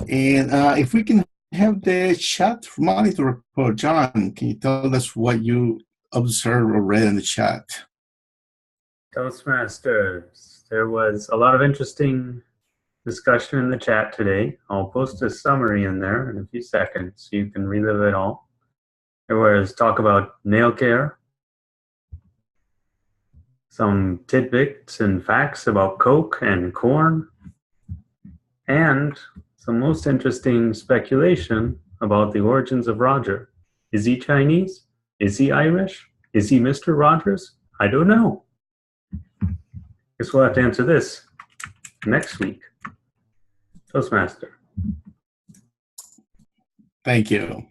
[SPEAKER 6] And if we can have the chat monitor report. John, can you tell us what you observed or read in the chat?
[SPEAKER 12] Toastmasters, there was a lot of interesting discussion in the chat today. I'll post a summary in there in a few seconds so you can relive it all. There was talk about nail care, some tidbits and facts about Coke and corn, and some most interesting speculation about the origins of Roger. Is he Chinese? Is he Irish? Is he Mr. Rogers? I don't know. Guess we'll have to answer this next week. Toastmaster.
[SPEAKER 6] Thank you.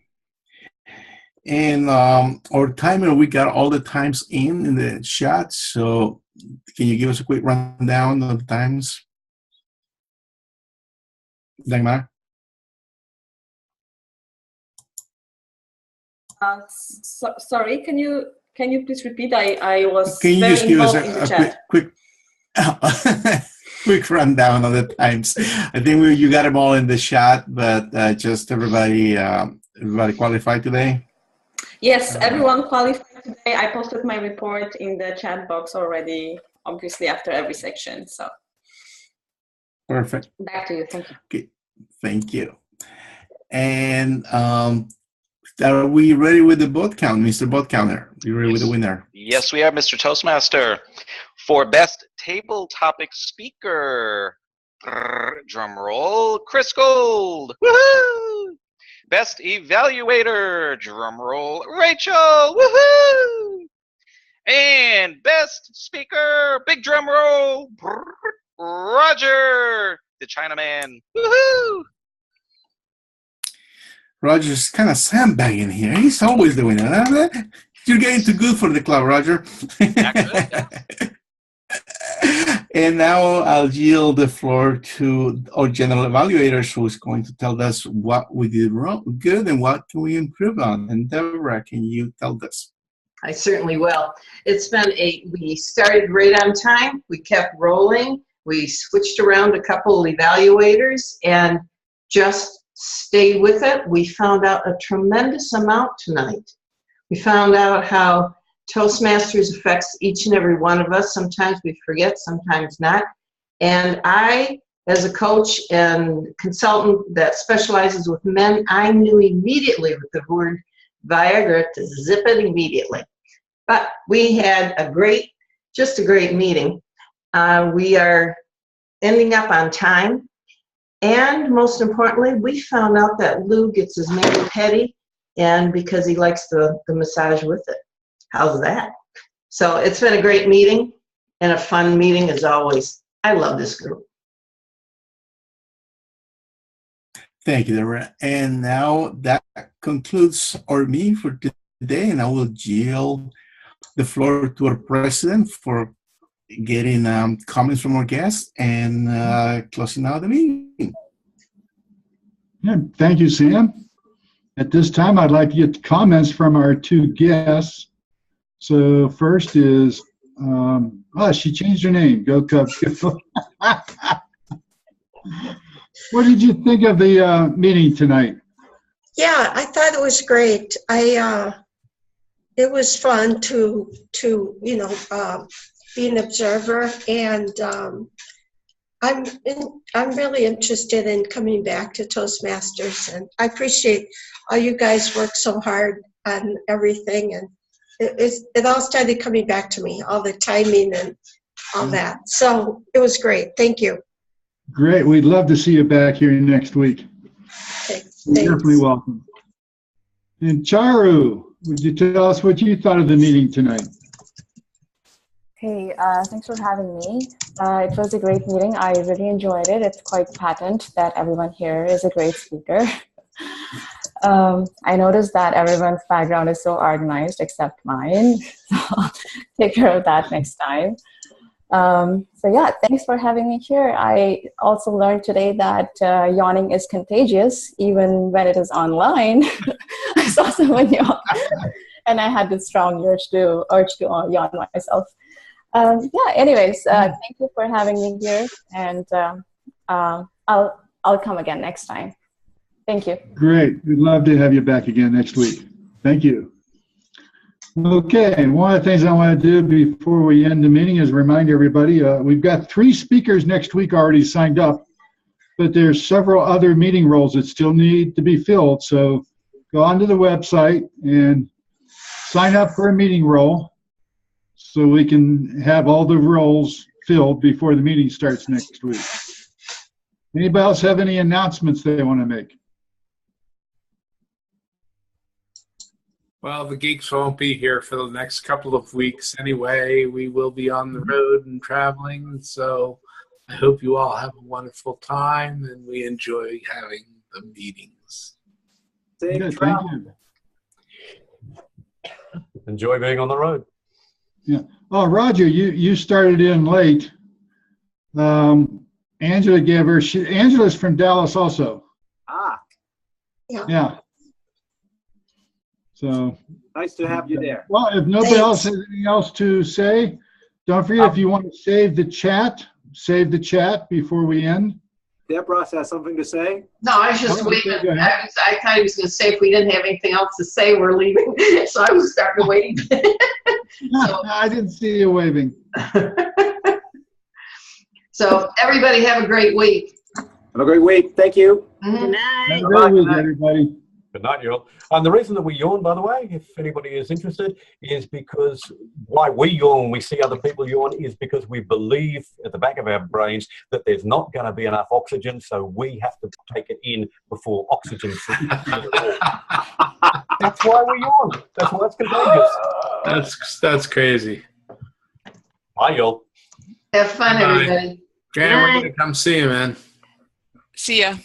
[SPEAKER 6] And our timer, we got all the times in the chat. So can you give us a quick rundown of the times? Dagmar?
[SPEAKER 10] Sorry, can you please repeat? I was
[SPEAKER 6] can you
[SPEAKER 10] very
[SPEAKER 6] just give us
[SPEAKER 10] involved in the chat.
[SPEAKER 6] quick rundown of the times? I think you got them all in the chat, but just everybody qualified today?
[SPEAKER 10] Yes, everyone qualified today. I posted my report in the chat box already, obviously after every section. So
[SPEAKER 6] perfect.
[SPEAKER 10] Back to you. Thank you.
[SPEAKER 6] Okay. Thank you. And are we ready with the vote count, Mr. Vote Counter? You ready with the winner?
[SPEAKER 11] Yes, we are, Mr. Toastmaster. For Best Table Topic Speaker, drum roll, Chris Gold. Woohoo! Best Evaluator, drum roll, Rachel. Woohoo! And Best Speaker, big drum roll, Roger, the Chinaman. Woohoo!
[SPEAKER 6] Roger's kind of sandbagging here. He's always doing that. You're getting too good for the club, Roger. And now I'll yield the floor to our general evaluators, who's going to tell us what we did wrong, good, and what can we improve on. And Deborah, can you tell us?
[SPEAKER 17] I certainly will. It's been we started right on time. We kept rolling. We switched around a couple of evaluators and just stay with it. We found out a tremendous amount tonight. We found out how Toastmasters affects each and every one of us. Sometimes we forget, sometimes not. And I, as a coach and consultant that specializes with men, I knew immediately with the word Viagra to zip it immediately. But we had just a great meeting. We are ending up on time. And most importantly, we found out that Lou gets his mani-pedi, and because he likes the massage with it. How's that? So it's been a great meeting and a fun meeting as always. I love this group.
[SPEAKER 6] Thank you, Deborah. And now that concludes our meeting for today, and I will yield the floor to our president for getting comments from our guests and closing out the meeting.
[SPEAKER 2] Yeah, thank you, Sam. At this time, I'd like to get comments from our two guests. So first is, she changed her name. Go Cubs. Go. What did you think of the meeting tonight?
[SPEAKER 7] Yeah, I thought it was great. It was fun to be an observer, and I'm really interested in coming back to Toastmasters, and I appreciate all you guys work so hard on everything, and it all started coming back to me, all the timing and all that. So it was great. Thank you.
[SPEAKER 2] Great. We'd love to see you back here next week.
[SPEAKER 7] Thanks.
[SPEAKER 2] You're definitely welcome. And Charu, would you tell us what you thought of the meeting tonight?
[SPEAKER 18] Hey, thanks for having me. It was a great meeting. I really enjoyed it. It's quite patent that everyone here is a great speaker. I noticed that everyone's background is so organized except mine. So I'll take care of that next time. So yeah, thanks for having me here. I also learned today that yawning is contagious, even when it is online. I saw someone yawn, and I had this strong urge to yawn myself. Yeah. Anyways, thank you for having me here, and I'll come again next time. Thank you.
[SPEAKER 2] Great. We'd love to have you back again next week. Thank you. Okay, one of the things I want to do before we end the meeting is remind everybody, we've got 3 speakers next week already signed up, but there's several other meeting roles that still need to be filled. So go onto the website and sign up for a meeting role so we can have all the roles filled before the meeting starts next week. Anybody else have any announcements they want to make?
[SPEAKER 19] Well, the geeks won't be here for the next couple of weeks anyway. We will be on the road and traveling, so I hope you all have a wonderful time and we enjoy having the meetings.
[SPEAKER 2] Good, thank you.
[SPEAKER 4] Enjoy being on the road.
[SPEAKER 2] Yeah. Oh, Roger, you started in late. Angela gave her. Angela's from Dallas also.
[SPEAKER 14] Ah.
[SPEAKER 2] Yeah. So
[SPEAKER 14] nice to have you there.
[SPEAKER 2] Well, if nobody else has anything else to say, don't forget if you want to save the chat before we end.
[SPEAKER 14] Deborah has something to say.
[SPEAKER 17] No, I was just waiting. I thought he was going to say if we didn't have anything else to say, we're leaving. So I was starting to wait.
[SPEAKER 2] So, I didn't see you waving.
[SPEAKER 17] So everybody have a great week.
[SPEAKER 14] Have a great week. Thank you.
[SPEAKER 17] Good
[SPEAKER 7] night.
[SPEAKER 2] Have a great week, everybody.
[SPEAKER 4] Good night, you all. And the reason that we yawn, by the way, if anybody is interested, is because why we yawn when we see other people yawn is because we believe at the back of our brains that there's not going to be enough oxygen, so we have to take it in before oxygen. That's why we yawn. That's why it's contagious.
[SPEAKER 19] That's crazy.
[SPEAKER 4] Bye, y'all.
[SPEAKER 17] Have fun, everybody.
[SPEAKER 19] Graham, we're going to come see you, man.
[SPEAKER 3] See ya.